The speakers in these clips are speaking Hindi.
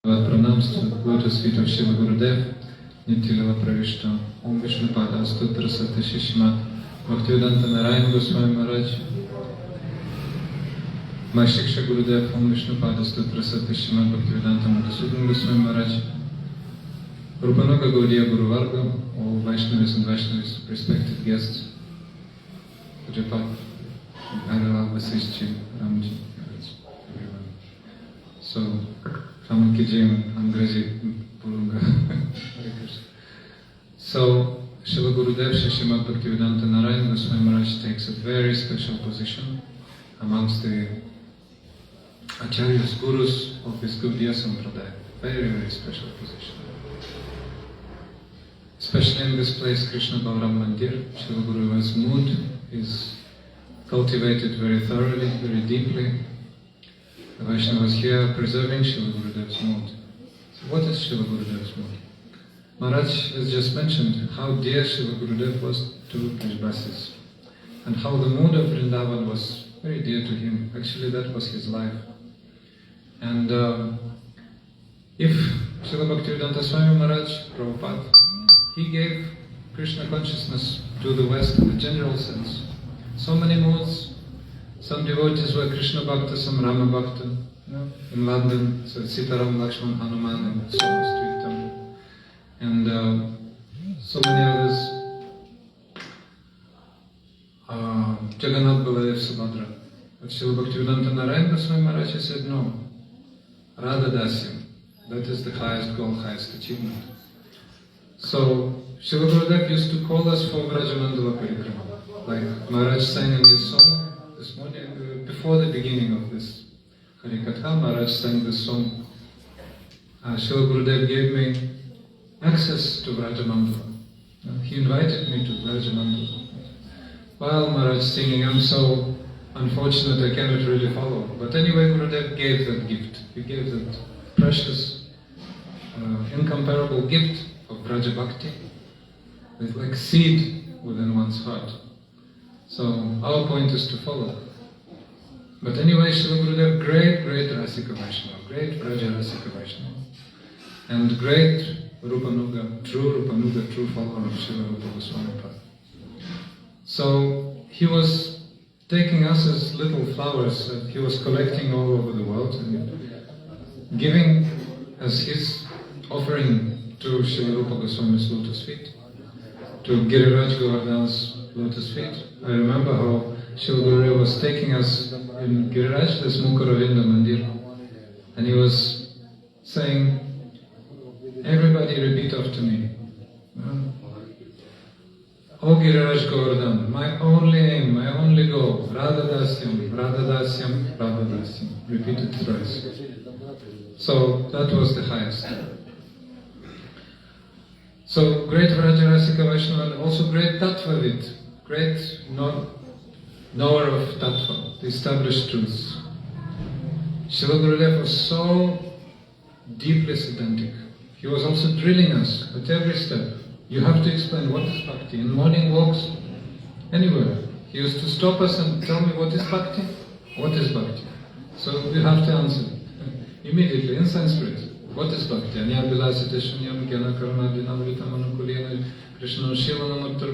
Pranamstvu, Lotus feet of Shiva Gurudev, Nityalila Pravishta, Om Vishnupada, Stotra Sati Shishmat, Bhaktivedanta Narayan Goswami Maharaj, my Shiksha Gurudev, Om Vishnupada, Stotra Sati Shishmat, Bhaktivedanta Madhusudan Goswami Maharaj, Rupanuga Gaudiya Guru Varga, all Vaishnavis and Vaishnavis, respected guests, Pujapat, Bhairava, Vasishji, Ramji, everyone. So, So, Srila Gurudev Srimad Bhaktivedanta Narayan Goswami Maharaj takes a very special position amongst the Acharyas, Gurus of his Gaudiya Sampradaya. Very, very special position. Especially in this place, Krishna Balaram Mandir, Srila Gurudeva's mood is cultivated very thoroughly, very deeply. The Vaishnavas here are preserving Srila Gurudev's mood. So what is Srila Gurudev's mood? Maharaj has just mentioned how dear Srila Gurudev was to Brajbasis and how the mood of Vrindavan was very dear to him. Actually, that was his life. And if Srila Bhaktivedanta Swami Maharaj, Prabhupada, he gave Krishna consciousness to the West in a general sense. So many moods. Some devotees were Krishna Bhakta, some Rama Bhakta. In London, so Sitaram, Lakshman, Hanuman, and so on, Street Temple. And so many others. Jagannath, Baladev, Subhadra. But Srila Bhaktivedanta Narayan Goswami Maharaj said, no. Radha Dasyam. That is the highest goal, highest achievement. So, Srila Gurudev used to call us for Vrajamandala Parikrama. Like Maharaj sang in his song this morning, before the beginning of this Harikatha, Maharaj sang this song. Srila Gurudev gave me access to Vrajamandala. He invited me to Vrajamandala. While Maharaj singing, I'm so unfortunate I cannot really follow. But anyway, Gurudev gave that gift. He gave that precious, incomparable gift of Vraja Bhakti, with like seed within one's heart. So our point is to follow. But anyway, Srila Gurudev, great Rasika Vaishnava, great Vraja Rasika Vaishnava, and great Rupanuga, true follower of Srila Rupa Goswami Pada. So he was taking us as little flowers that he was collecting all over the world and giving as his offering to Srila Rupa Goswami's lotus feet, to Giriraj Govardhan's lotus feet. I remember how Srila Gurudev was taking us in Giriraj, this Mukaravinda Mandir, and he was saying, everybody repeat after me. O Giriraj Govardhan, my only aim, my only goal, Radha Dasyam, Radha Dasyam, Radha Dasyam. Repeat it thrice. So that was the highest. So great Vraja Rasika Vaishnava, and also great Tattvavid, great knower of Tattva, the established truths. Srila Gurudev was so deeply Siddhantic. He was also drilling us at every step. You have to explain what is Bhakti. In morning walks, anywhere. He used to stop us and tell me, what is Bhakti? What is Bhakti? So we have to answer immediately in Sanskrit. What is Bhakti? Anya Vilasita Shunyam Gyana Karma Dinavritam Anukulena Krishna Shivanam Uttar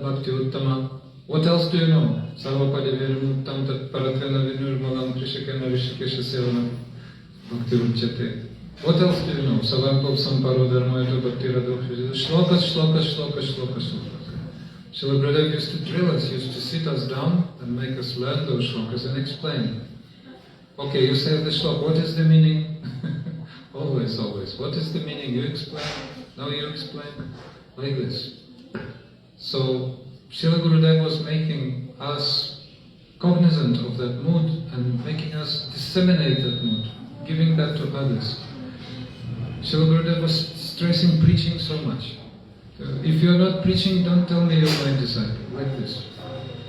Bhakti Uttama. What else do you know? Sarvapadi Virimuttam Tat Paratena Vinurmalam Krishakena Rishikesha Sevanam Bhakti Uchate. What else do you know? Savakop Samparo Dharmaito Bhakti Radokshya. Shlokas. Srila Gurudev used to drill us, used to sit us down and make us learn those shlokas and explain. Okay, you say the shlok, what is the meaning? Always. What is the meaning? You explain. Now you explain. Like this. So, Srila Gurudev was making us cognizant of that mood and making us disseminate that mood, giving that to others. Srila Gurudev was stressing preaching so much. If you're not preaching, don't tell me you're my disciple. Like this.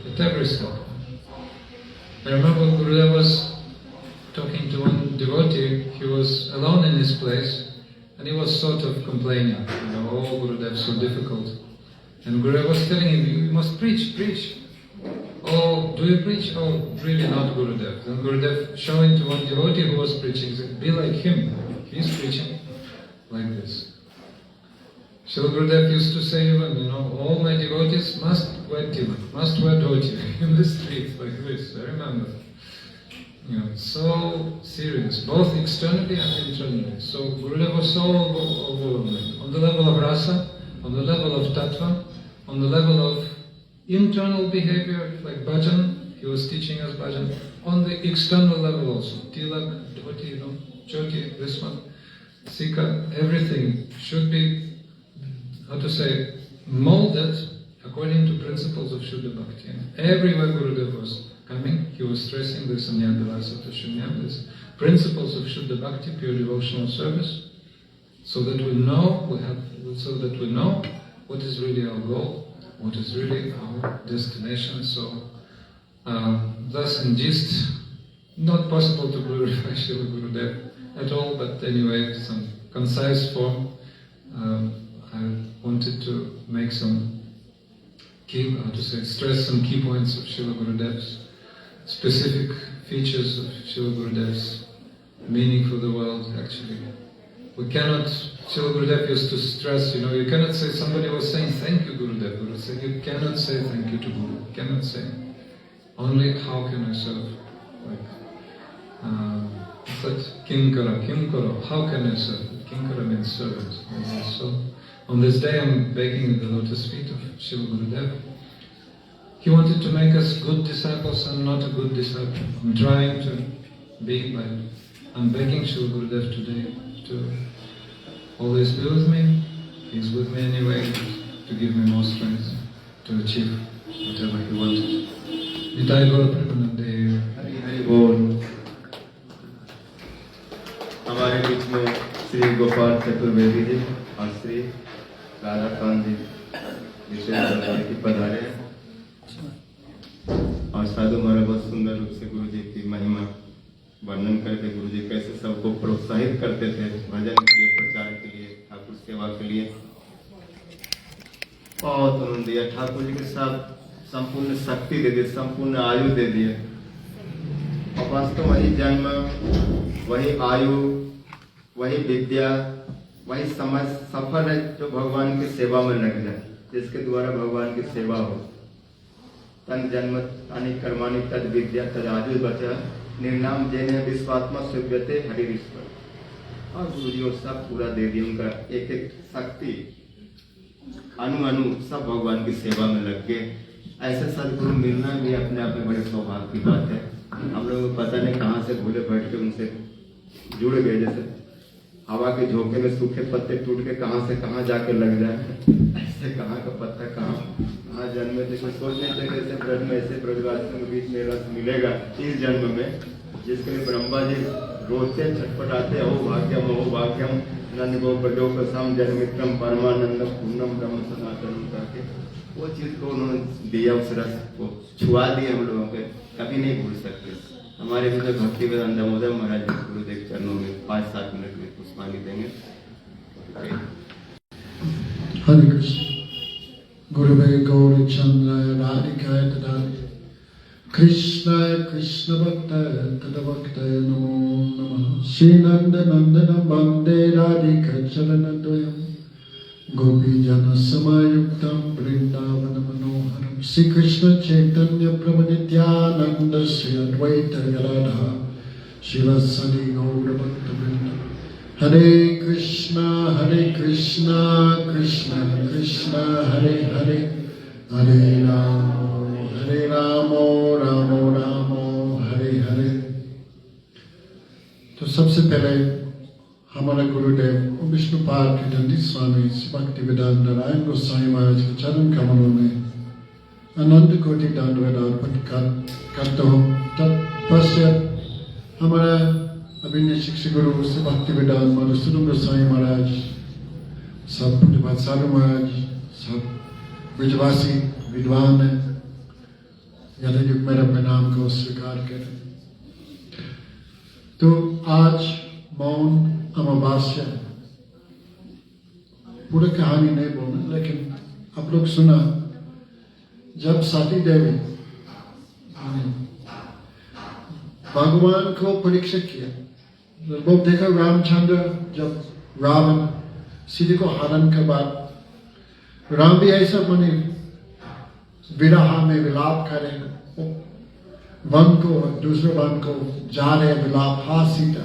At every step. I remember Gurudev was talking to one devotee. He was alone in his place and he was sort of complaining. Oh, Gurudev, so difficult. And Gurudev was telling him, you must preach. Oh, do you preach? Oh, really not Gurudev. Then Gurudev showing to one devotee who was preaching, he said, be like him. He's preaching like this. Srila Gurudev used to say even, all my devotees must wear tilak, must wear dhoti in the streets like this, I remember. So serious, both externally and internally. So Gurudev was so overwhelming. On the level of rasa, on the level of tattva, on the level of internal behavior, like bhajan, he was teaching us bhajan. On the external level also, tilak, dhoti, jyoti, this one, sika, everything should be, molded according to principles of Shuddha Bhakti. And everywhere Gurudev was coming, he was stressing this Anyadavasa Shunyam, these principles of Shuddha Bhakti, pure devotional service, so that we know what is really our goal, what is really our destination. So, thus in gist, not possible to glorify Srila Gurudev at all, but anyway, some concise form. I wanted to make stress some key points of Srila Gurudev's, specific features of Srila Gurudev's meaning for the world, actually. We cannot, Srila Gurudev used to stress, you cannot say, somebody was saying, thank you Gurudev. Gurudev said, you cannot say thank you to Guru. You cannot say. Only how can I serve? Kinkara, how can I serve? Kinkara means servant. So, on this day I'm begging at the lotus feet of Srila Gurudev. He wanted to make us good disciples. I'm not a good disciple. I'm trying to be, but I'm begging Srila Gurudev today to always be with me. He's with me anyway, to give me more strength to achieve whatever he wanted. Nitai Gaur Premanande. Hari Hari Bol. हमारे बीच में श्री गोपाल चतुर्वेदी जी और श्री राधाकांत जी विशेष की पधारे और साधु महाराज बहुत सुंदर रूप से गुरु जी की महिमा वर्णन करते, गुरु जी कैसे सबको प्रोत्साहित करते थे भजन के लिए, प्रचार के लिए, ठाकुर सेवा के लिए। बहुत आनंद दिया, ठाकुर जी के साथ संपूर्ण शक्ति दे दी, संपूर्ण आयु दे दिए। और वास्तव वही जन्म, वही आयु, वही विद्या, वही समझ सफल है जो भगवान की सेवा में लग जाए, जिसके द्वारा भगवान की सेवा हो। तन जन्म तानि कर्माणि तद विद्या तद आयु बचा निर्नाम जैन विश्वात्मा सुव्यते हरिश्वर। और गुरु जी सब पूरा दे दिया, उनका एक एक शक्ति अणु अणु सब भगवान की सेवा में लग गए। ऐसे सदगुरु मिलना भी अपने आप में बड़े सौभाग्य की बात है। हम लोग पता नहीं कहाँ से भूले बैठ के उनसे जुड़ गए, जैसे हवा के झोंके में सूखे पत्ते टूट के कहाँ से कहाँ जाके लग जाए, ऐसे कहाँ का पत्ता कहाँ जन्मे थे। कुछ सोच नहीं थे ऐसे ब्रज में, ऐसे ब्रजवासियों के बीच में रस मिलेगा इस जन्म में, जिसके लिए ब्रह्मा जी रोते छटपटाते, अहो भाग्यम अहो भाग्यम नंद गोपजो कसम जन्मित्रम परमानंदम पूर्णम ब्रह्म सनातनम करके वो चीज को उन्होंने दिया, उस रस को छुआ दिया हम लोगों के, कभी नहीं भूल सकते। हमारे भी जो भक्ति वेदांत दामोदर महाराज गुरुदेव चरणों में 5-7 मिनट में पुष्पांजलि देंगे। हरे कृष्ण। गुरुवे गौरी चंद्र राधिकाय तदानि कृष्ण कृष्ण भक्त तद भक्त नमो नमः। श्री नंद नंदन वंदे राधिका चरण द्वयम् गोपी जन समायुक्तम वृंदावन मनोहरम। श्री कृष्ण चैतन्य प्रभु नित्यानंद श्री अद्वैत गदाधर शिवसदि गौर भक्त वृंद। हरे कृष्णा कृष्ण कृष्ण हरे हरे, हरे राम राम राम हरे हरे। तो सबसे पहले हमारे गुरुदेव विष्णुपाद दंडी स्वामी भक्ति वेदांत नारायण गोस्वामी महाराज के चरण कमलों में अनंत कोटि दंडवत अर्पण करता हूँ। तत्पश्चात हमारा अभिनय शिक्षक गुरु से भक्ति वेदांत मधुसूदन गोस्वामी महाराज, सब प्रतिभात साधु महाराज, सब ब्रजवासी विद्वान है, यथायुग में अपने नाम को स्वीकार करें। तो आज मौन अमावास्या, पूरी कहानी नहीं बोलना, लेकिन आप लोग सुना जब सती देवी भगवान को परीक्षा किया, वो देखा रामचंद्र जब रावण सीता को हरण के बाद राम भी ऐसा बने विरह में विलाप करें, वन को दूसरे वन को जा रहे विलाप, हा सीता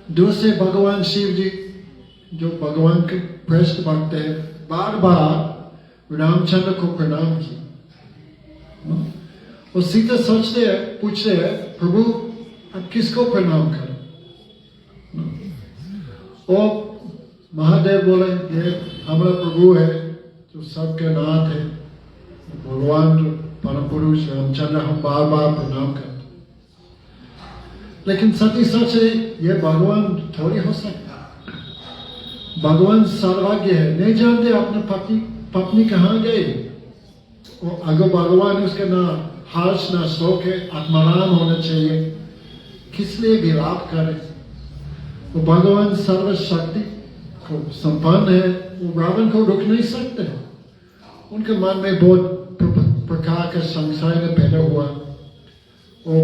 दूसरे भगवान शिव जी जो भगवान के पृष्ठ भक्त है बार बार रामचंद्र को प्रणाम किया। और सीता सोचते हैं, पूछते हैं प्रभु आप किसको प्रणाम करें? और महादेव बोले ये हमारा प्रभु है जो सबके नाथ है, भगवान जो परम पुरुष रामचंद्र हम बार बार प्रणाम करते। लेकिन सती सच है ये भगवान थोड़ी हो सकता, भगवान सर्वज्ञ है, नहीं जानते अपने पत्नी कहाँ गए। और अगर भगवान उसके ना हर्ष ना शोक है, आत्माराम होना चाहिए, किस लिए विलाप करे? वो भगवान सर्वशक्ति को संपन्न है, वो रावण को रुक नहीं सकते। उनके मन में बहुत प्रकार का संशय पैदा हुआ। और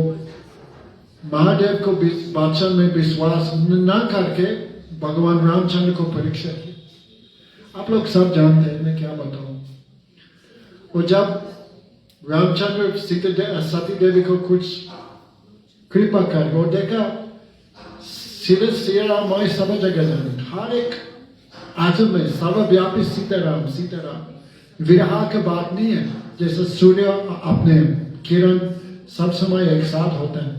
महादेव को वचन में विश्वास न करके भगवान रामचंद्र को परीक्षा की। आप लोग सब जानते हैं, मैं क्या बताऊं। और जब रामचंद्र सती देवी को कुछ कृपा कर वो देखा सीता राम सब जगह जाने, हर एक आत्म में सर्वव्यापी सीताराम सीताराम। विरह की बात नहीं है, जैसे सूर्य अपने किरण सब समय एक साथ होते हैं,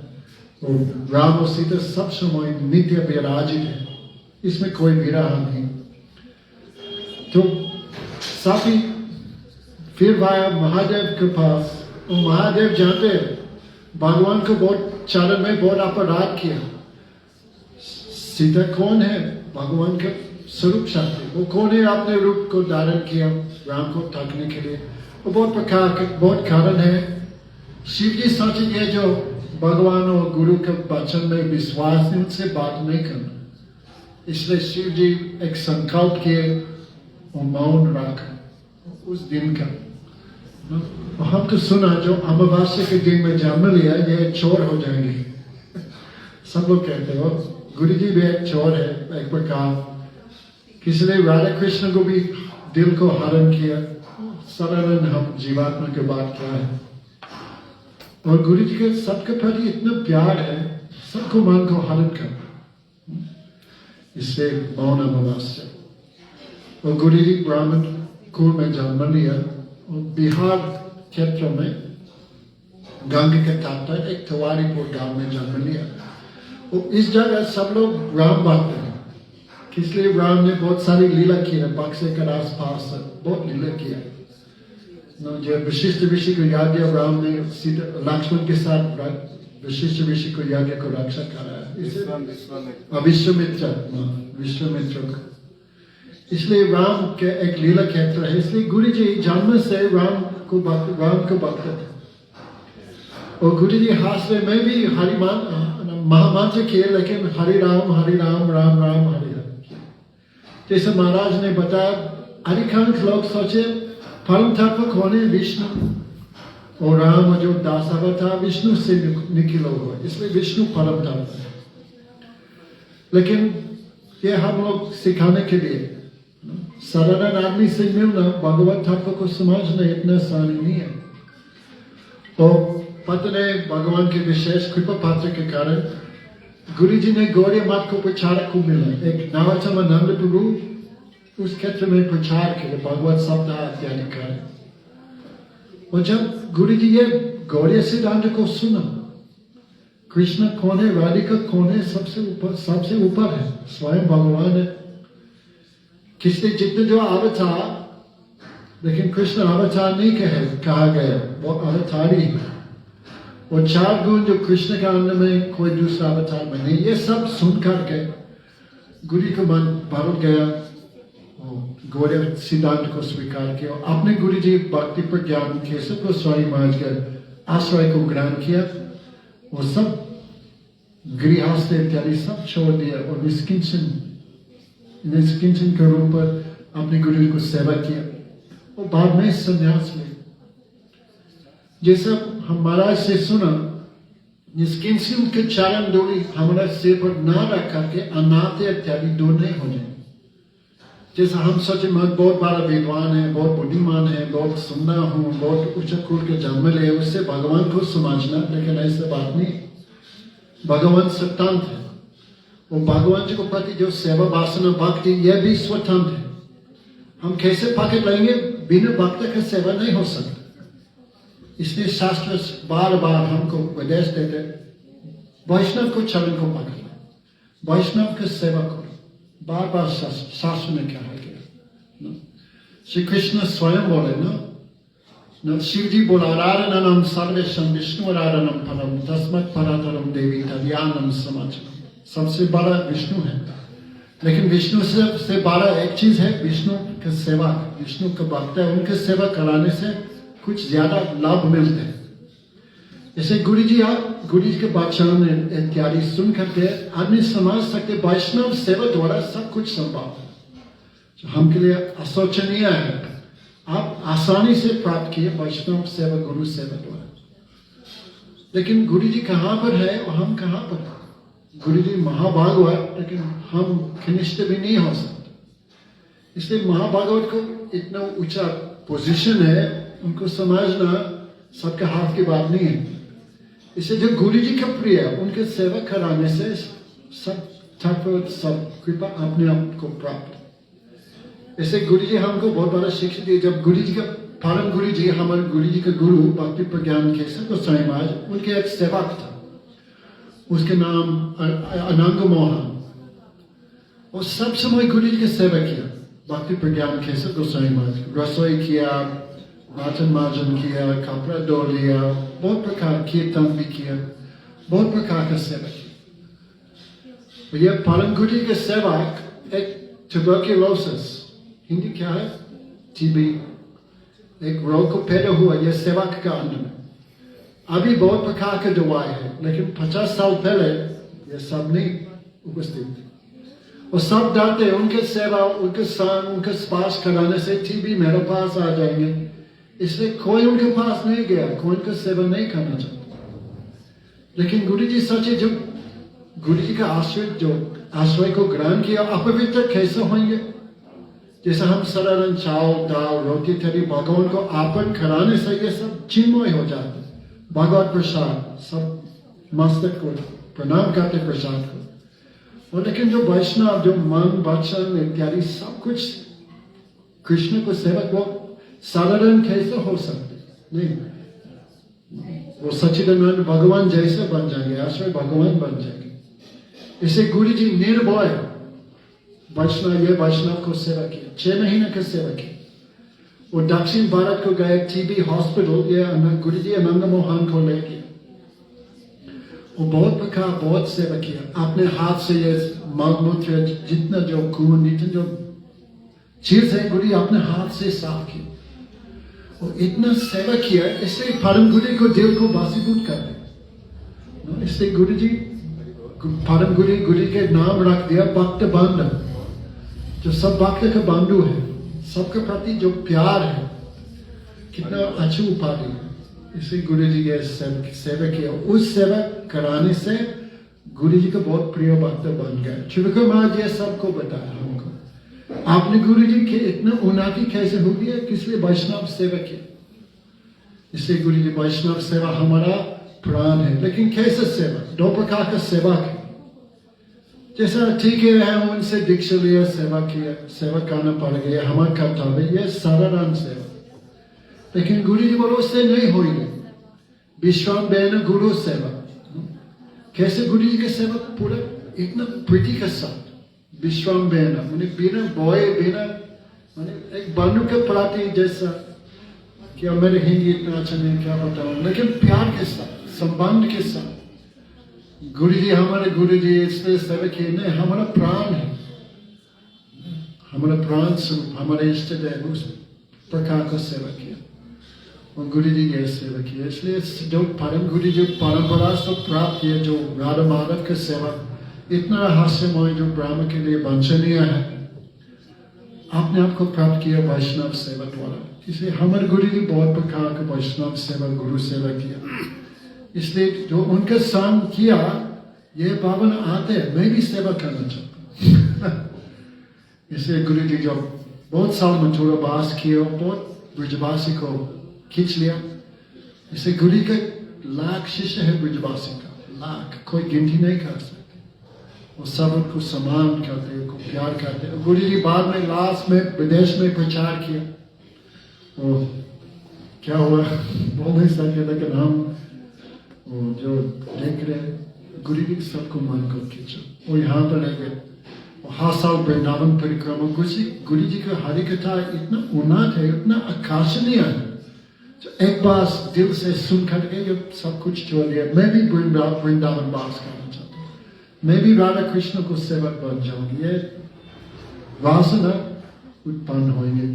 और राम और सीता सब समय नित्य विराजित है, इसमें कोई विरह नहीं। तो साथी फिर भाया महादेव के पास, और महादेव जानते भगवान को बहुत चरण में बहुत अपराध किया। सीता कौन है? भगवान के स्वरूप शक्ति, वो कौन है? अपने रूप को धारण किया राम को ठगने के लिए। वो बहुत प्रकार के बहुत कारण है। शिव जी सोचेंगे जो भगवान और गुरु के वचन में विश्वास नहीं, उनसे बात नहीं करना, इसलिए शिव जी एक संकल्प किए और मौन रखा उस दिन का। हमको सुना जो अमावस्या के दिन में जन्म लिया ये चोर हो जाएंगे। सब लोग कहते हो गुरु जी भी एक चोर है एक प्रकार, इसलिए राधा कृष्ण को भी दिल को हरण किया। साधारण हम जीवात्मा के बात क्या है, और गुरु जी के सबके प्रति इतना प्यार है, सबको मन को हरण कर, इससे मौन अमावस्या। और गुरु जी ब्राह्मण कुल में जन्म लिया, और बिहार क्षेत्र में गंगा के तट पर एक तिवारीपुर गांव में जन्म लिया। और इस जगह सब लोग राम भक्त हैं, इसलिए राम ने बहुत सारी लीला की है, बक्से के आस पास बहुत लीला किया। जो वशिष्ठ ऋषि को यज्ञ राम ने लक्ष्मण के साथ वशिष्ठ ऋषि को यज्ञ को रक्षा कराया, विश्वामित्र को। इसलिए राम के एक लीला क्षेत्र है, इसलिए गुरु जी जन्म से राम को भक्त थे। और गुरु जी हास्य में भी महामंत्र किए, लेकिन हरि राम राम राम हरि हरि। जैसे महाराज ने बताया, अधिकांश लोग सोचे परम तत्व कौन है? विष्णु, और राम जो दासावतार विष्णु से निकला हुआ, इसलिए विष्णु परम तत्व है। लेकिन ये हम लोग सिखाने के लिए साधारण आदमी से मिलना, भगवत तत्व को समझना इतना आसान नहीं है। और पत्नी भगवान के विशेष कृपा पात्र के कारण गुरु जी ने गौड़ी मठ को प्रचारक को मिला, एक नवचमानंद प्रभु उस क्षेत्र में प्रचार के भगवत सप्ताह इत्यादि करे। और जब गुरु जी ये गौड़ी सिद्धांत को सुना, कृष्ण कौन है, राधिका कौन है, सबसे ऊपर है, स्वयं भगवान है। किसने जितने जो अवतार, लेकिन कृष्ण अवतार नहीं कहा गया, वो अवतार ही है। वो चार गुण जो कृष्ण के अंदर में कोई दूसरा अवतार में नहीं, ये सब सुन करके गुरु का मन भर गया, गौड़ी सिद्धांत को स्वीकार किया। अपने गुरु जी भक्ति पर ज्ञान केशव को स्वामी महाराज के आश्रय को ग्रहण किया, वो सब गृहस्थ इत्यादि सब छोड़ दिया, और निष्किंचन के रूप पर अपने गुरु को सेवा किया, और बाद में संन्यास में। जैसा हम महाराज से सुना, निष्किंसी उनके चरण धूलि हमारा सिर पर ना रख करके अनाथ इत्यादि दूर नहीं हो जाए। जैसा हम सोचे मैं बहुत बड़ा विद्वान है, बहुत बुद्धिमान है, बहुत सुंदर हूँ, बहुत उच्च कुल के जन्म ले, उससे भगवान को समझना, लेकिन ऐसे बात नहीं। भगवान स्वतंत्र है, वो भगवान जी को प्रति जो सेवा वासना भक्ति यह भी स्वतंत्र है। हम कैसे पकड़ लेंगे? बिना भक्त का सेवा नहीं हो सकता। इसलिए शास्त्र बार बार हमको उपदेश देते, वैष्णव को चरण को पकड़ लो, वैष्णव की सेवा करो। बार बार शास्त्र ने क्या है किया। श्री कृष्ण स्वयं बोले ना, शिव जी बोला आराधनम सर्वेशम विष्णु आराधनम परम तस्मत् परातरम देवी तद्यानम समाचरम। सबसे बड़ा विष्णु है, लेकिन विष्णु से बड़ा एक चीज है, विष्णु की सेवा, विष्णु का भक्त है, उनकी सेवा कराने से कुछ ज्यादा लाभ मिलते हैं। जैसे गुरु जी के वचन इत्यादि सुन करके आदमी समझ सकते वैष्णव सेवा द्वारा सब कुछ संभव है, जो हमके लिए अशोचनीय है। आप आसानी से प्राप्त किए वैष्णव सेवा गुरु सेवा द्वारा। लेकिन गुरु जी कहाँ पर है और हम कहाँ पर? गुरु जी महाभागवत, लेकिन हम कनिष्ठ भी नहीं हो सकते। इसलिए महाभागवत को इतना ऊंचा पोजीशन है, उनको समझना सबके हाथ की बात नहीं है। इससे जो गुरु जी का प्रिय है, उनके सेवा कराने से सब ठाकुर सब कृपा अपने आप को प्राप्त। ऐसे गुरु जी हमको बहुत बड़ा शिक्षा दिए। जब गुरु जी का परम गुरु जी, हमारे गुरु जी का गुरु भक्ति प्रज्ञान केसर गोस्वामी महाराज, उनके एक सेवक था, उसके नाम अनंग मोहन। और सब समय गुरु जी की सेवा किया। भक्ति प्रज्ञान केसर गोस्वामी महाराज रसोई किया, वाचन मार्जन किया, कपड़ा धो लिया, बहुत प्रकार कीर्तन भी किया, बहुत प्रकार का सेवा किया। यह परम गुरु के सेवक एक ट्यूबरक्यूलोसिस, हिंदी क्या है? टीबी, एक रोग को पैदा हुआ यह सेवक का अंदर में। अभी बहुत प्रकार के दवाई है, लेकिन 50 साल पहले यह सब नहीं उपस्थित थी। और सब डरते उनके सेवा, उनके संग, उनके स्पर्श कराने से टीबी मेरे पास आ जाएंगे। इसलिए कोई उनके पास नहीं गया, कोई उनका सेवा नहीं करना चाहता। लेकिन गुरु जी सचे, जो गुरु जी का आश्रय को ग्रहण किया, अपवित्र कैसे होंगे? जैसे हम साधारण चावल दाल रोटी इत्यादि भगवान को अर्पण कराने से ये सब चिन्मय हो जाते, भगवत प्रसाद, सब मस्तक को प्रणाम करते प्रसाद को। और लेकिन जो वैष्णव, जो मन वचन इत्यादि सब कुछ कृष्ण को सेवक, वो साधारण कैसे हो सकते? नहीं, वो सच्चिदानंद भगवान जैसे बन जाएंगे, आश्रय भगवान बन जाएंगे। इसे गुरु जी निर्भय वैष्णव को सेवा किया, 6 महीने की सेवा की। वो दक्षिण भारत को गए टीबी हॉस्पिटल, ये गुरु जी आनंद मोहन को ले गए। वो बहुत प्रकार बहुत सेवा किया, अपने हाथ से ये मलमूत्र जितना जो खून जितना जो चीज है गुरु जी अपने हाथ से साफ किया। और इतना सेवा किया, इसलिए परम गुरु को दिल को वासीभूत कर दिया। इसलिए गुरु जी परम गुरु के नाम रख दिया भक्त बंधु, जो सब भक्त का बंधु है, सबके प्रति जो प्यार है, कितना अच्छी उपाधि है। इसलिए गुरु जी ये सेवा किया। उस सेवा कराने से गुरु जी का बहुत प्रिय भक्त बन गए। शिवकुमार महाराज ये सबको बताया हमको। आपने गुरु जी के इतना उन्नति कैसे हो गया? किस लिए? वैष्णव सेवा किया। इसलिए गुरु जी वैष्णव सेवा हमारा प्राण है। लेकिन कैसे सेवा? 2 प्रकार का सेवा है। जैसा ठीक है, उनसे दीक्षा लिया, सेवा किया, सेवा करना पड़ गया, हमारा कर्तव्य, यह साधारण सेवा। लेकिन गुरु जी बोलो उससे नहीं होगी। विश्वाम बेन गुरु सेवा। कैसे गुरु जी की सेवा? पूरा इतना प्रीति के साथ, विश्वाम बेन, बिना बोए, बिना एक बंधु के प्रति जैसा, क्या मेरे हिंदी इतना अच्छा नहीं, क्या बताऊं, लेकिन प्यार के साथ, संबंध के साथ। गुरु जी हमारे गुरु जी इसलिए सेवा किए, नहीं, हमारा प्राण है, हमारा प्राण स्वरूप, हमारे इष्ट देव, उस प्रकार का सेवा किया। और गुरु जी ये सेवा किया। इसलिए जो परम गुरु जी परंपरा से प्राप्त किया, जो राधा माधव की सेवा इतना रहस्यमय, जो ब्रह्म के लिए वांछनीय है, आपने आपको प्राप्त किया वैष्णव सेवा द्वारा। इसलिए हमारे गुरु जी बहुत प्रकार का वैष्णव सेवा, गुरु सेवा किया। इसलिए जो उनका संग किया, ये भावना आते हैं मैं भी सेवा करना चाहता हूँ। इसलिए गुरु जी जब बहुत साल मथुरा वास किया, बहुत ब्रजवासी को खींच लिया। इसे गुरु के लाख शिष्य है ब्रजवासी का, लाख, कोई गिनती नहीं कर सकते। वो सब उनको सम्मान करते, उनको प्यार करते। गुरु जी बाद में लास्ट में विदेश में प्रचार किया, और क्या हुआ बोल नहीं सकते, लेकिन हम जो देख रहे गुरु जी सबको मन को खींचा और यहाँ पर ले गए। हर साल वृंदावन परिक्रमा, गुरु जी का हरि कथा इतना उन्नत है, इतना आकर्षणीय है, तो एक बार दिल से सुन करके जो सब कुछ छोड़ दिया। मैं भी वृंदावन वास करना चाहता हूँ, मैं भी राधा कृष्ण को सेवक बन जाऊंगी। ये वासना उत्पन्न होंगे,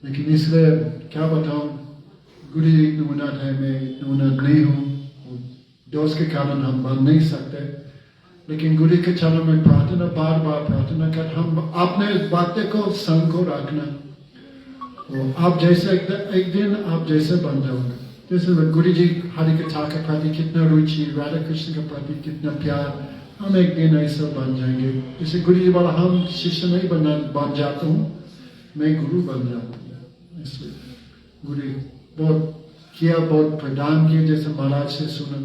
लेकिन इसलिए क्या बताऊं, गुरु जी इतना उन्नत है, मैं इतना उन्नत नहीं हूँ। दोस्त के कारण हम बन नहीं सकते, लेकिन गुरु के चरणों में प्रार्थना, बार बार प्रार्थना कर, हम अपने बातें को संग को रखना। आप जैसे एक दिन आप जैसे बन जाओगे। जैसे गुरु जी हरि कथा के प्रति कितना रुचि, राधा कृष्ण के प्रति कितना प्यार, हम एक दिन ऐसा बन जाएंगे। जैसे गुरु जी बोला, हम शिष्य नहीं बन जाता हूँ, मैं गुरु बन जाता हूँ। इसलिए गुरु बहुत किया, बहुत प्रदान किया। जैसे महाराज से सुना,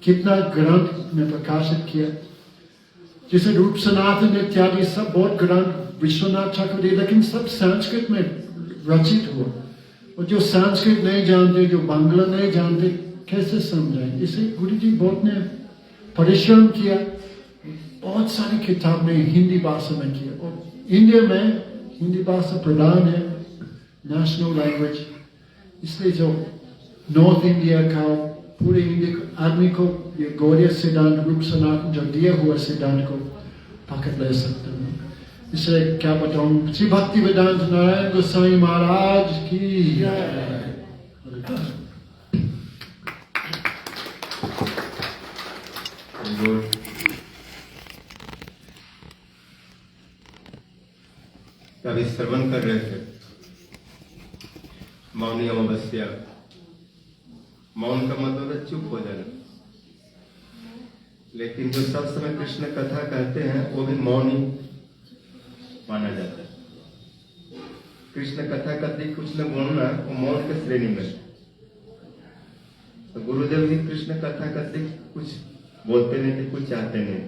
कितना ग्रंथ में प्रकाशित किया, जैसे रूप सनातन इत्यादि सब बहुत ग्रंथ विश्वनाथ ठाकुर, लेकिन सब संस्कृत में रचित हुआ। और जो संस्कृत नहीं जानते, जो बांग्ला नहीं जानते, कैसे समझाएंगे? इसे गुरु जी बहुत ने परिश्रम किया, बहुत सारी किताबें हिंदी भाषा में किया। और इंडिया में हिंदी भाषा प्रधान है, नेशनल लैंग्वेज, इसलिए जो नॉर्थ इंडिया का पूरे इंडिया आदमी को ये गौड़ीय सिद्धांत, रूप सनातन जो दिया हुआ सिद्धांत को पकड़ ले सकते हैं। इसलिए क्या बताऊं, श्री भक्ति वेदांत नारायण गोसाई महाराज की जय। कभी श्रवण कर रहे थे मौनी अमावस्या। मौन का मतलब है चुप हो जाना, लेकिन जो सब समय कृष्ण कथा कहते हैं वो भी मौनी माना जाता है। कृष्ण कथा करते कुछ न बोलना, वो मौन के श्रेणी में। तो गुरुदेव भी कृष्ण कथा करते कुछ बोलते नहीं थे, कुछ चाहते नहीं।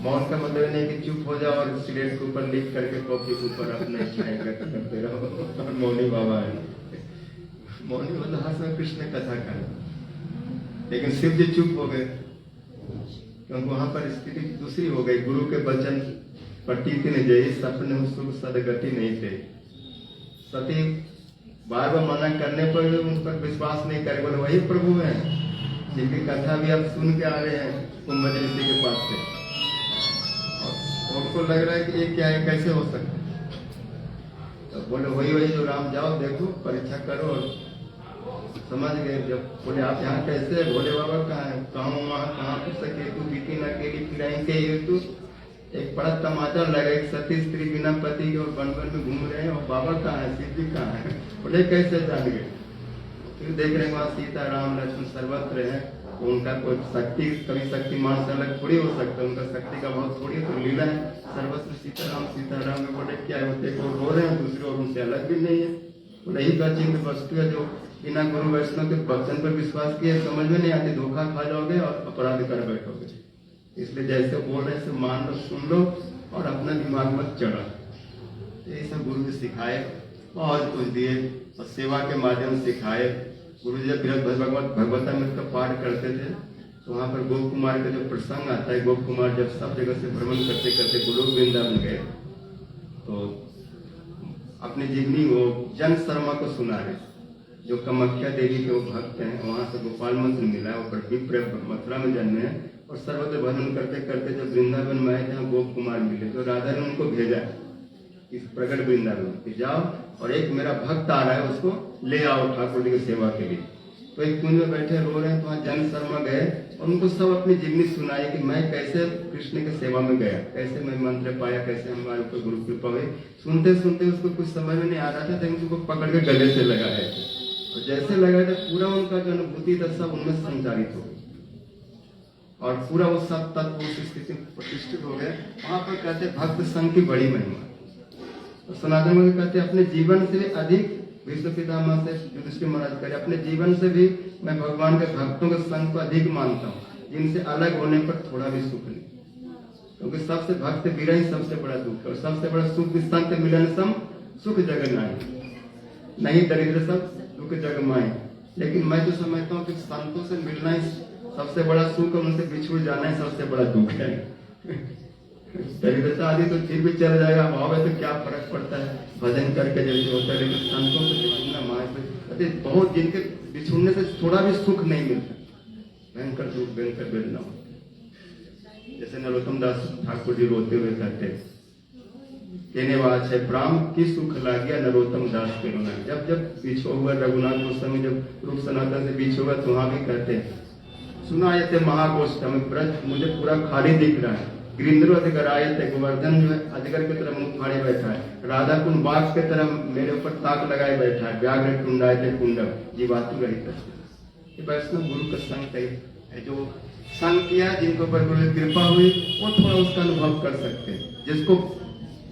मौन का मतलब नहीं कि चुप हो जाओ और सिगरेट के ऊपर लिख करके कॉफी के ऊपर अपने इच्छाएं करते रहो, मौनी बाबा है। मौनी मतलब हर समय कृष्ण कथा करना। लेकिन शिव जी चुप हो गए, क्योंकि वहां पर स्थिति दूसरी हो गई। गुरु के वचन पट्टी ने जय सपने सुख सदगति नहीं थे। सती बार बार मना करने पर उन पर विश्वास नहीं करे, बोले वही प्रभु है जिनकी कथा भी आप सुन के आ रहे हैं कुंभ ऋषि के पास से। और उनको लग रहा है कि ये क्या है, कैसे हो सकता है। तो बोले वही जो राम, जाओ देखो परीक्षा करो। और समझ गए। जब बोले आप यहाँ कैसे, भोले बाबा कहाँ है, कहाँ सके तू बीती न अकेली फिराई के हेतु। एक बड़ा टमाटर लगा, एक सती स्त्री बिना पति के और वन में घूम रहे हैं, और बाबा कहाँ है, शिव जी कहाँ है। बोले कैसे जान गए। फिर देख रहे हैं वहाँ सीता राम लक्ष्मण सर्वत्र है। तो उनका कोई शक्ति, कभी शक्तिमान से अलग थोड़ी हो सकता है, उनका शक्ति का बहुत थोड़ी तो लीला है। सर्वत्र सीताराम में बोले क्या होते, वो रो रहे हैं, दूसरे और उनसे अलग भी नहीं है। बोले ही तो चिन्ह वस्तु है जो बिना गुरु वैष्णव के वचन पर विश्वास किए समझ में नहीं आती, धोखा खा जाओगे और अपराध कर बैठोगे। इसलिए जैसे बोल रहे हैं मान लो, सुन लो और अपना दिमाग मत चढ़ा। ये सब गुरु जी सिखाए, बहुत कुछ दिए और सेवा के माध्यम से सिखाए। गुरु जी जब भगवतामृत का पाठ करते थे तो वहाँ पर गोप कुमार का जो प्रसंग आता है, गोप कुमार जब सब जगह से भ्रमण करते करते गोलोक वृंदावन गए तो अपनी जीवनी वो जन शर्मा को सुना रहे, जो कामाख्या देवी के वो भक्त हैं। वहां से गोपाल मंत्र मिला, वो विप्र मथुरा में जन्मे हैं और सर्वत्र भजन करते करते जब वृंदावन में आए जहाँ गोप कुमार मिले तो राधा ने उनको भेजा इस प्रकट वृंदावन कि जाओ और एक मेरा भक्त आ रहा है उसको ले आओ ठाकुर जी की सेवा के लिए। तो एक कुंज में बैठे रो रहे हैं, तो वहाँ जन शर्मा गए और उनको सब अपनी जीवनी सुनाई कि मैं कैसे कृष्ण की सेवा में गया, कैसे मैं मंत्र पाया, कैसे हमारे ऊपर गुरु कृपा हुई। सुनते सुनते उसको कुछ समझ में नहीं आ रहा था, लेकिन उसको पकड़ के गले से लगाया और जैसे लगाया था पूरा उनका जो अनुभूति था सब उनमें संचारित हो गई। और पूरा वो सब तत्व उस स्थिति में प्रतिष्ठित हो गए। वहां पर कहते भक्त संघ की बड़ी महिमा। तो सनातन में कहते अपने जीवन से भी अधिक विश्व पितामह से युधिष्ठिर महाराज करे, अपने जीवन से भी मैं भगवान के भक्तों के संग को अधिक मानता हूँ, जिनसे अलग होने पर थोड़ा भी सुख नहीं, क्योंकि सबसे भक्त विरह सबसे बड़ा दुख है, और सबसे बड़ा सुख भी संत मिलन सम सुख जग नहीं दरिद्र सब दुख जग माए। लेकिन मैं तो समझता हूँ कि संतों से मिलना ही सबसे बड़ा सुख है, उनसे बिछुड़ जाना ही सबसे बड़ा दुख है। दरिद्रता आदि तो फिर भी चल जाएगा, भाव है तो क्या फर्क पड़ता है, भजन करके जैसे होता है। लेकिन संतों से बिछुड़ना माए से बहुत, जिनके बिछुड़ने से थोड़ा भी सुख नहीं मिलता, भयंकर दुख भयंकर वेदना हो। जैसे नरोत्तम दास ठाकुर जी रोते हुए कहते, कहने वाला है प्राण की सुख लागिया नरोत्तम दास के रोना। जब जब पीछे हुआ रघुनाथ गोस्वामी जब रूप सनातन से पीछे हुआ तो वहां भी कहते हैं, सुना ये थे महागोष्ठम ब्रज मुझे पूरा खाली दिख रहा है, गिरिंद्र अजगर आए थे, गोवर्धन जो है अजगर की तरह मुंह फाड़े बैठा है, राधा कुंड बाघ की तरह मेरे ऊपर ताक लगाए बैठा है, व्याघ्र टुंडाए थे कुंडम जीवातु रहित। ये वैष्णव गुरु का संग है, जो संग किया, जिनको पर गुरु की कृपा हुई, वो थोड़ा उसका अनुभव कर सकते हैं। जिसको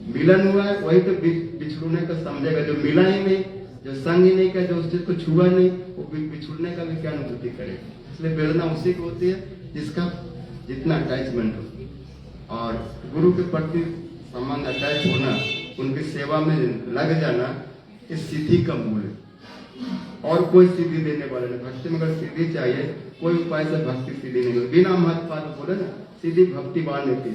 मिलन हुआ है वही तो बिछुड़ने का समझेगा, जो मिला ही नहीं, जो संग ही नहीं किया, जो उस चीज को छुआ नहीं, वो बिछुड़ने का भी क्या अनुभूति करेगा। इसलिए वेदना उसी को होती है जिसका जितना अटैचमेंट हो, और गुरु के प्रति संबंध अटैच होना, उनकी सेवा में लग जाना, इस सिद्धि का मूल है। और कोई सिद्धि देने वाला नहीं। भक्ति में अगर सिद्धि चाहिए, कोई उपाय से भक्ति सिद्धि नहीं होगी। बिना महत्व बोले ना, सीधी भक्तिवान होती।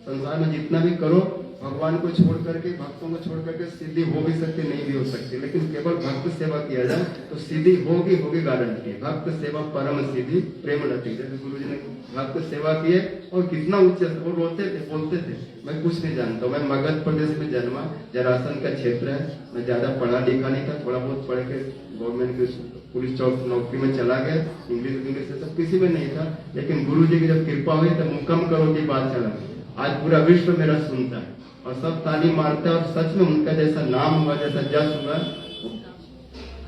संसार में जितना भी करो, भगवान को छोड़ करके, भक्तों को छोड़ करके सिद्धि हो भी सकती, नहीं भी हो सकती। लेकिन केवल भक्त सेवा किया जाए तो सिद्धि होगी गारंटी है। भक्त सेवा परम सिद्धि प्रेम लती। जैसे गुरु जी ने भक्त सेवा किए और कितना उच्च, वो रोते थे, बोलते थे मैं कुछ नहीं जानता, मैं मगध प्रदेश में जन्मा, जरासन का क्षेत्र है, मैं ज्यादा पढ़ा लिखा नहीं था, थोड़ा बहुत पढ़ के गवर्नमेंट की पुलिस चौक नौकरी में चला गया, इंग्लिश से सब किसी में नहीं था। लेकिन गुरु जी की जब कृपा हुई तो मुकम करो की बात चला, आज पूरा विश्व मेरा सुनता है और सब ताली मारते हैं। और सच में उनका जैसा नाम हुआ, जैसा जस हुआ,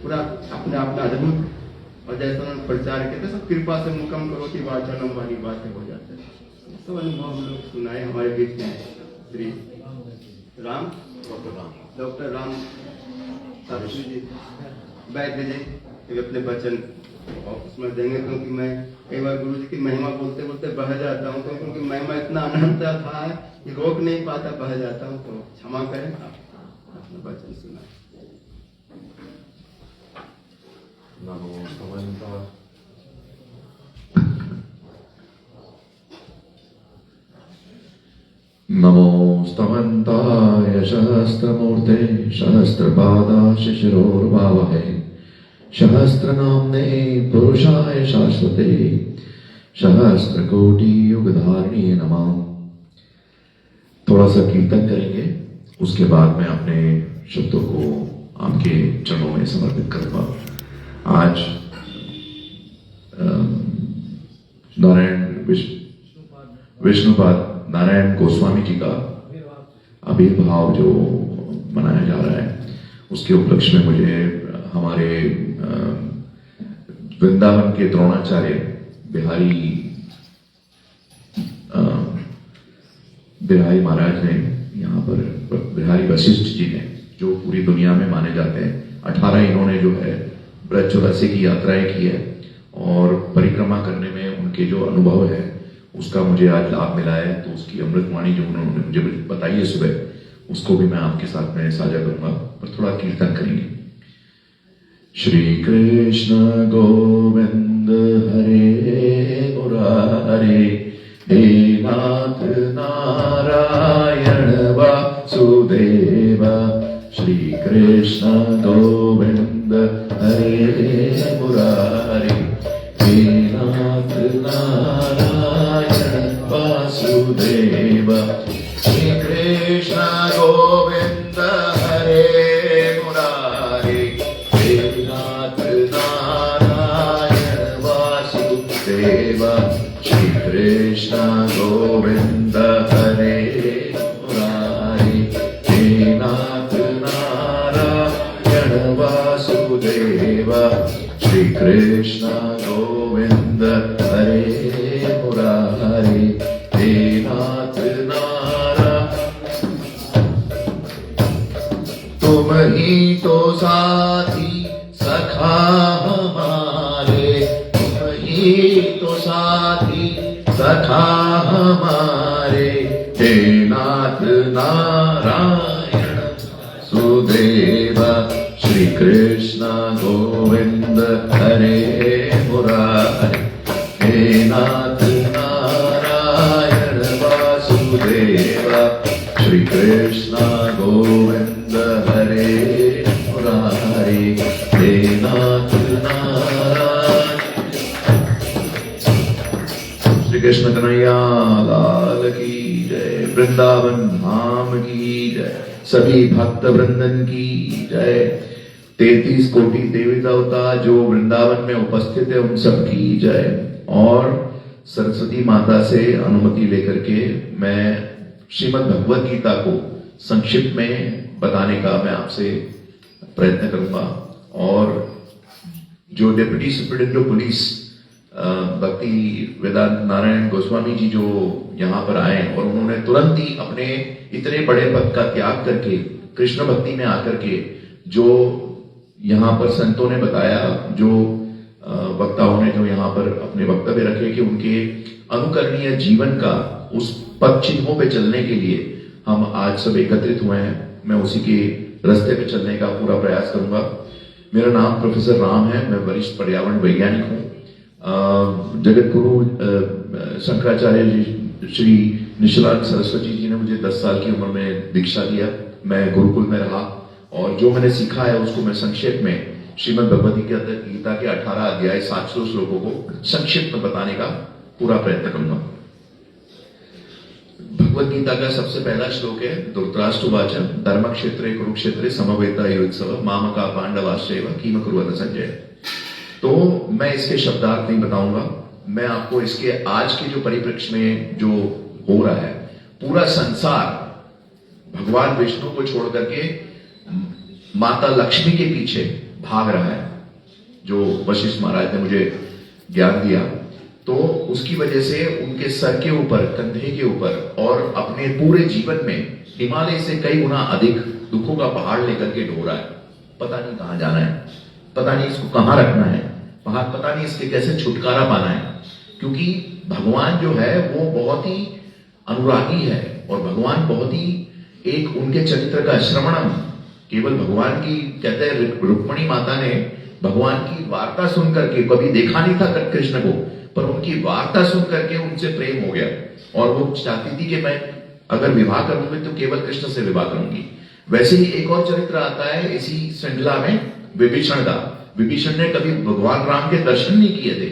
पूरा अपने आप में अद्भुत, और जैसा उन्होंने प्रचार किया था, सब कृपा से मुकम करो की वाचनम वाली बातें हो जाते हैं। सब अनुभव हम लोग सुनाए हमारे बीच में। श्री राम डॉक्टर राम शास्त्री जी वैद्य जी अपने वचन ऑफिस में देंगे, क्योंकि मैं कई बार गुरु जी की महिमा बोलते बोलते बह जाता हूँ, क्योंकि महिमा इतना अनंत था कि रोक नहीं पाता, बह जाता हूँ, तो क्षमा करें। अपना वचन सुना। नमो स्तवन्ताय सहस्रमूर्ते सहस्रपादा शिशिरोर्भावहे सहस्रनाम्ने पुरुषाय शाश्वते सहस्रकोटि युगधारिणे नमः। थोड़ा सा कीर्तन करेंगे, उसके बाद मैं अपने शब्दों को आपके चरणों में समर्पित करूंगा। आज नारायण विष्णुपाद नारायण गोस्वामी जी का आविर्भाव जो मनाया जा रहा है, उसके उपलक्ष्य में मुझे हमारे वृंदावन के द्रोणाचार्य बिहारी महाराज ने, यहाँ पर बिहारी वशिष्ठ जी ने, जो पूरी दुनिया में माने जाते हैं, 18 इन्होंने जो है ब्रज चौरासी की यात्राएं की है, और परिक्रमा करने में उनके जो अनुभव है उसका मुझे आज लाभ मिला है। तो उसकी अमृतवाणी जो उन्होंने मुझे बताई है सुबह, उसको भी मैं आपके साथ में साझा करूंगा, पर थोड़ा कीर्तन करेंगे। श्री कृष्ण गोविंद हरे मुरारे, हे नाथ नारायण वासुदेव। श्री कृष्ण गोविंद हरे मुरारे, हे नाथ नारायण वासुदेव। श्री कृष्ण गोविंद हरे मुरारे, हे नाथ नारायण वासुदेव। श्री कृष्ण गोविंद हरे मुरारे, हे नाथ नारायण वासुदेव। श्री कृष्ण ही तो साथी सखा हमारे, तुम ही तो साथी सखा हमारे, हे नाथ नारायण सुदेव, श्री कृष्ण गोविंद हरे मुरारे, हे नाथ नारायण वासुदेव, श्री कृष्ण गोविंद हरे मुरारे, हे नाथ नारायण। श्री कृष्ण कन्हैया लाल की जय, वृंदावन धाम की जय, सभी भक्त वृंदन की जय, 33 कोटि देवी देवता जो वृंदावन में उपस्थित है उन सब की जय। और सरस्वती माता से अनुमति लेकर के मैं श्रीमद् भगवद गीता को संक्षिप्त में बताने का मैं आपसे प्रयत्न करूंगा। और जो डिप्टी सुप्रिंटेंडेंट ऑफ पुलिस भक्ति वेदांत नारायण गोस्वामी जी जो यहाँ पर आए और उन्होंने तुरंत ही अपने इतने बड़े पद का त्याग करके कृष्ण भक्ति में आकर के जो यहाँ पर संतों ने बताया, जो वक्ताओं ने जो यहाँ पर अपने वक्तव्य रखे कि उनके अनुकरणीय जीवन का उस पद चिन्हों पे चलने के लिए हम आज सब एकत्रित हुए हैं। मैं उसी के रास्ते पे चलने का पूरा प्रयास करूंगा। मेरा नाम प्रोफेसर राम है, मैं वरिष्ठ पर्यावरण वैज्ञानिक हूँ। जगत गुरु शंकराचार्य जी श्री निशिलांत सरस्वती जी ने मुझे 10 साल की उम्र में दीक्षा दिया। मैं गुरुकुल में रहा और जो मैंने सीखा है उसको मैं संक्षेप में श्रीमद् भगवद गीता के 18 अध्याय 700 श्लोकों को संक्षिप्त में बताने का पूरा प्रयत्न करूंगा। भगवद गीता का सबसे पहला श्लोक है धृतराष्ट्रवाच धर्म क्षेत्रे कुरुक्षेत्रे समवेतायुत्सव मामका पांडवाश्चैव किम कुर्वन् संजय। तो मैं इसके शब्दार्थ नहीं बताऊंगा, मैं आपको इसके आज के जो परिप्रेक्ष्य में जो हो रहा है, पूरा संसार भगवान विष्णु को छोड़ करके माता लक्ष्मी के पीछे भाग रहा है, जो वशिष्ठ महाराज ने मुझे ज्ञान दिया। तो उसकी वजह से उनके सर के ऊपर, कंधे के ऊपर और अपने पूरे जीवन में हिमालय से कई गुना अधिक दुखों का पहाड़ लेकर के ढो रहा है। पता नहीं कहां जाना है, पता नहीं इसको कहां रखना है, पता नहीं इसके कैसे छुटकारा पाना है, क्योंकि भगवान जो है वो बहुत ही अनुरागी है और भगवान बहुत ही एक उनके चरित्र का श्रवणम, केवल भगवान की कहते हैं रुक्मणी माता ने भगवान की वार्ता सुन करके, कभी देखा नहीं था कृष्ण को, पर उनकी वार्ता सुन करके उनसे प्रेम हो गया और वो चाहती थी कि मैं अगर विवाह करूंगी तो केवल कृष्ण से विवाह करूंगी। वैसे ही एक और चरित्र आता है इसी श्रृंखला में, विभीषण का। विभीषण ने कभी भगवान राम के दर्शन नहीं किए थे,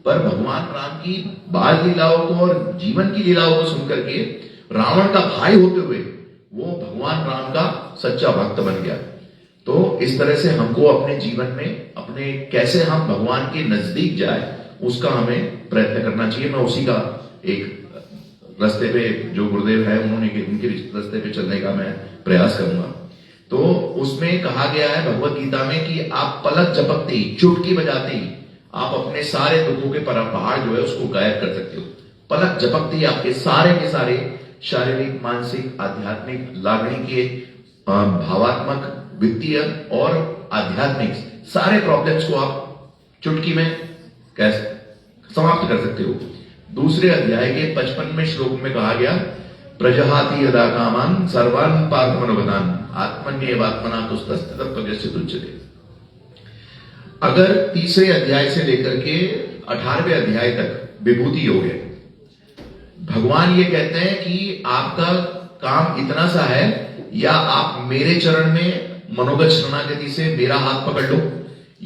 पर भगवान राम की बाल लीलाओं को और जीवन की लीलाओं को सुनकर के रावण का भाई होते हुए वो भगवान राम का सच्चा भक्त बन गया। तो इस तरह से हमको अपने जीवन में अपने कैसे हम भगवान के नजदीक जाए उसका हमें प्रयत्न करना चाहिए। मैं उसी का एक रास्ते पे जो गुरुदेव है उन्होंने उनके रास्ते पे चलने का मैं प्रयास करूंगा। तो उसमें कहा गया है भगवत गीता में कि आप पलक झपकते ही, चुटकी बजाते ही आप अपने सारे दुखों के पहाड़ जो है उसको गायब कर सकते हो। पलक झपकते ही आपके सारे के सारे शारीरिक, मानसिक, आध्यात्मिक, लागणी के, भावात्मक, वित्तीय और आध्यात्मिक सारे प्रॉब्लम्स को आप चुटकी में कैसे समाप्त कर सकते हो। दूसरे अध्याय के 55वें श्लोक में कहा गया प्रजहाति यदा कामान सर्वान् पार्थ मनोगतान् आत्मन्येवात्मना तुस्तस्थितः तुच्यते। अगर तीसरे अध्याय से लेकर के 18वें अध्याय तक विभूति योग है, भगवान ये कहते हैं कि आपका काम इतना सा है, या आप मेरे चरण में मनोगत शरणागति से मेरा हाथ पकड़ लो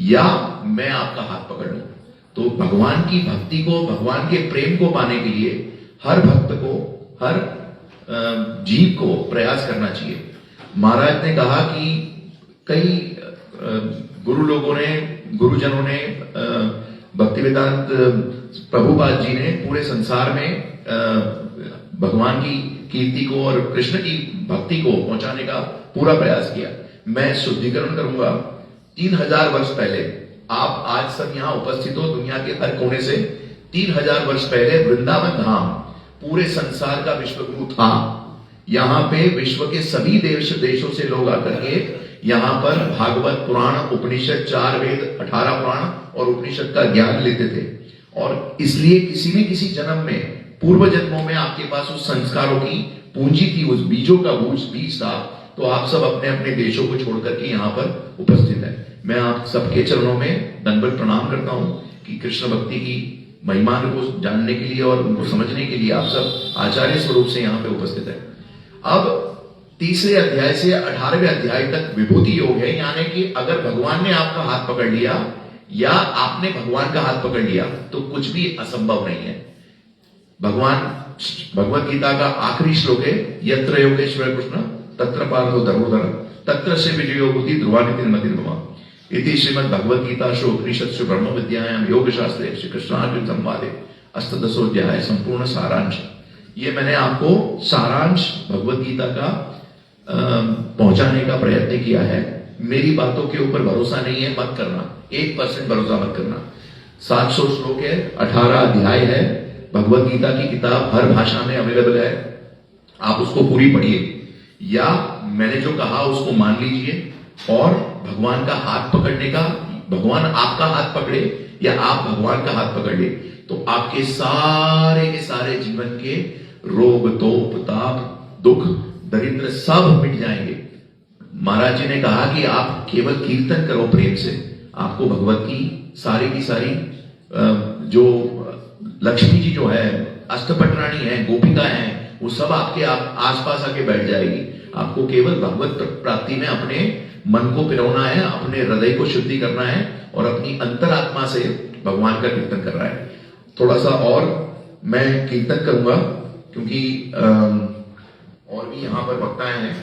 या मैं आपका हाथ पकड़ लूं। तो भगवान की भक्ति को, भगवान के प्रेम को पाने के लिए हर भक्त को, हर जीव को प्रयास करना चाहिए। महाराज ने कहा कि कई गुरुजनों ने भक्ति वेदांत प्रभुपाद जी ने पूरे संसार में भगवान की कीर्ति को और कृष्ण की भक्ति को पहुंचाने का पूरा प्रयास किया। मैं शुद्धिकरण करूंगा, 3000 वर्ष पहले, आप आज सब यहां उपस्थित हो दुनिया के हर कोने से, 3000 वर्ष पहले वृंदावन धाम पूरे संसार का विश्वगुरु था। यहां पे विश्व के सभी देशों से लोग आकर के यहाँ पर भागवत पुराण, उपनिषद, 4 वेद, 18 पुराण और उपनिषद का ज्ञान लेते थे। और इसलिए किसी न किसी जन्म में, पूर्व जन्मों में आपके पास उस संस्कारों की पूंजी थी, उस बीजों का बीज था, तो आप सब अपने अपने देशों को छोड़कर के यहाँ पर उपस्थित है। मैं आप सबके चरणों में दंडवत प्रणाम करता हूं कि कृष्ण भक्ति की महिमा को जानने के लिए और उनको समझने के लिए आप सब आचार्य स्वरूप से यहाँ पे उपस्थित है। अब तीसरे अध्याय से 18वें अध्याय तक विभूति योग है, यानी कि अगर भगवान ने आपका हाथ पकड़ लिया या आपने भगवान का हाथ पकड़ लिया तो कुछ भी असंभव नहीं है। भगवत गीता का आखिरी श्लोक है, यत्र योगेश्वर कृष्ण तत्र पार्थो धर्मोधर तत्र से विजयो बुद्धि ध्रुवानिति मतिर्भवा इति श्रीमद् भगवत गीता शो उपनिषत्सु ब्रह्म विद्यायाम योग शास्त्रे श्री कृष्णार्जुन संवादे अष्टादशोऽध्याय संपूर्ण सारांश। ये मैंने आपको सारांश भगवत गीता का पहुंचाने का प्रयत्न किया है। मेरी बातों के ऊपर भरोसा नहीं है, मत करना, 1% भरोसा मत करना। 700 श्लोक है, 18 अध्याय है, भगवत गीता की किताब हर भाषा में अवेलेबल है, आप उसको पूरी पढ़िए या मैंने जो कहा उसको मान लीजिए और भगवान का हाथ पकड़ने का, भगवान आपका हाथ पकड़े या आप भगवान का हाथ पकड़ ले तो आपके सारे के सारे जीवन के रोग, तोप, ताप, दुख, दरिद्र सब मिट जाएंगे। महाराज जी ने कहा कि आप केवल कीर्तन करो प्रेम से, आपको भगवत की सारी जो लक्ष्मी जी जो है, अष्टपटरानी है, गोपिका है, वो सब आपके आसपास आके बैठ जाएगी। आपको केवल भगवत प्राप्ति में अपने मन को पिरोना है, अपने हृदय को शुद्धि करना है और अपनी अंतरात्मा से भगवान का कीर्तन करना है। थोड़ा सा और मैं कीर्तन करूंगा क्योंकि और भी यहाँ पर वक्ताएं हैं,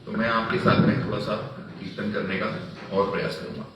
तो मैं आपके साथ में थोड़ा सा कीर्तन करने का और प्रयास करूंगा।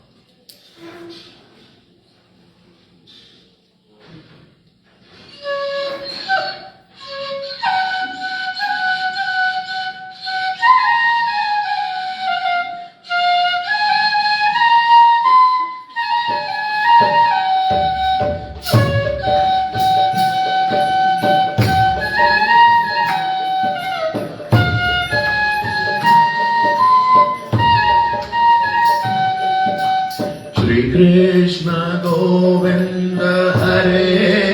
Krishna Govinda Hare